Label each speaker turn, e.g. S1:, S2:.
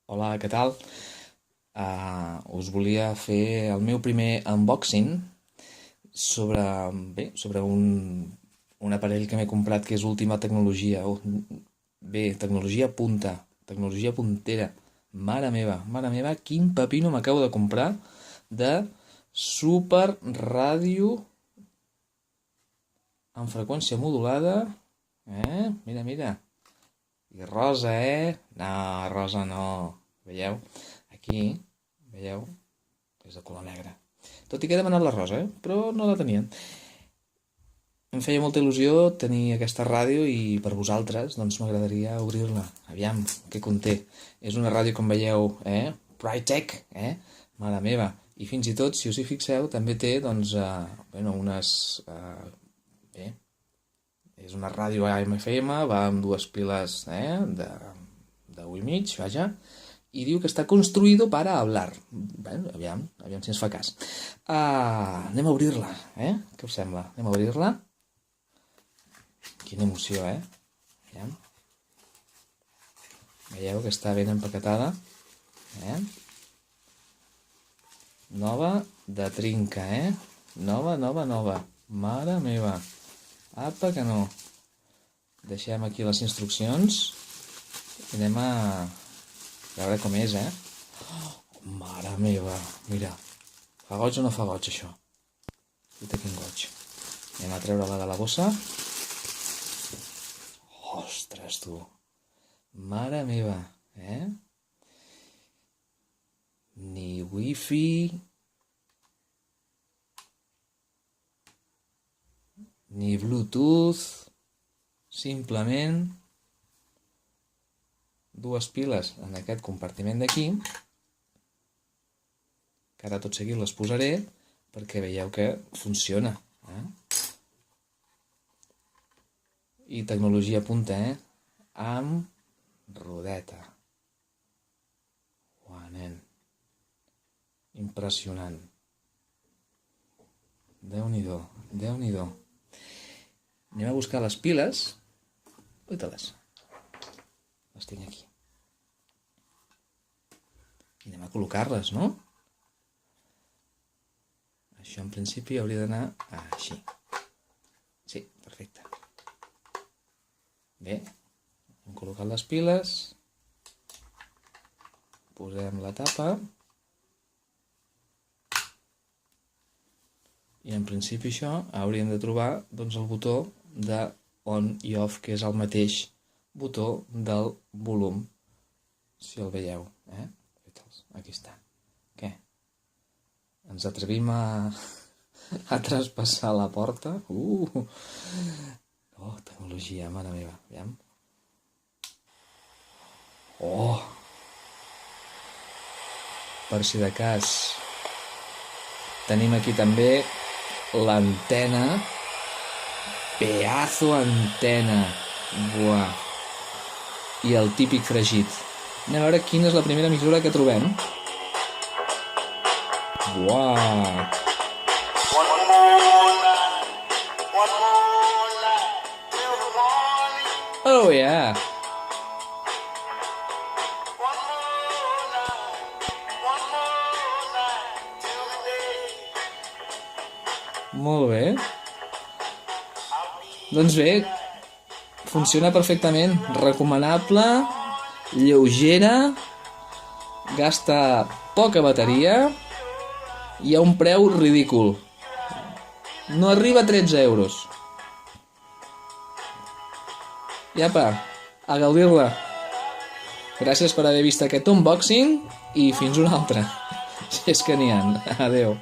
S1: Hola, què tal? Us volia fer el meu primer unboxing sobre un aparell que m'he comprat que és última tecnologia. Tecnologia punta, tecnologia puntera. Mare meva, quin pepino m'acabo de comprar de super ràdio amb freqüència modulada. Mira. I rosa, No, rosa no. Veieu? Aquí, veieu? És de color negre. Tot i que he demanat la rosa, però no la tenien. Em feia molta il·lusió tenir aquesta ràdio i per vosaltres doncs m'agradaria obrir-la. Aviam, què conté. És una ràdio, com veieu, Brightech, Mare meva. I fins i tot, si us hi fixeu, també té, doncs, unes... és una ràdio AM/FM, va amb dues piles de 1,5, vaja, i diu que està construïdo para hablar. Aviam si ens fa cas. Anem a obrir-la, Què us sembla? Anem a obrir-la. Quina emoció, Aviam. Veieu que està ben empaquetada, Nova de trinca, Nova. Mare meva. Apa que no. Deixem aquí les instruccions i anem a veure com és, Mare meva, mira. Fa goig o no fa goig, això? Guaita, quin goig. Anem a treure-la de la bossa. Ostres, tu. Mare meva, Ni wifi, ni Bluetooth, simplement dues piles en aquest compartiment d'aquí, que ara tot seguit les posaré perquè veieu que funciona. I tecnologia punta, amb rodeta. Uau, nen. Impressionant. Déu-n'hi-do. Anem a buscar les piles. Uita-les. Les tinc aquí. I anem a col·locar-les, no? Això en principi hauria d'anar així. Sí, perfecte. Bé, hem col·locat les piles. Posem la tapa. I en principi això hauríem de trobar doncs, el botó de on i off, que és el mateix botó del volum, si el veieu. Aquí està. Què? Ens atrevim a traspassar la porta? Tecnologia, mare meva. Aviam. Per si de cas, tenim aquí també l'antena. Pedazo antena. Buah. I el típic fregit. Anem a veure quina és la primera emissora que trobem. Buah. Oh yeah. Molt bé. Doncs bé, funciona perfectament. Recomanable, lleugera, gasta poca bateria i a un preu ridícul. No arriba a 13 euros. I apa, a gaudir-la. Gràcies per haver vist aquest unboxing i fins una altra, si és que n'hi ha. Adeu.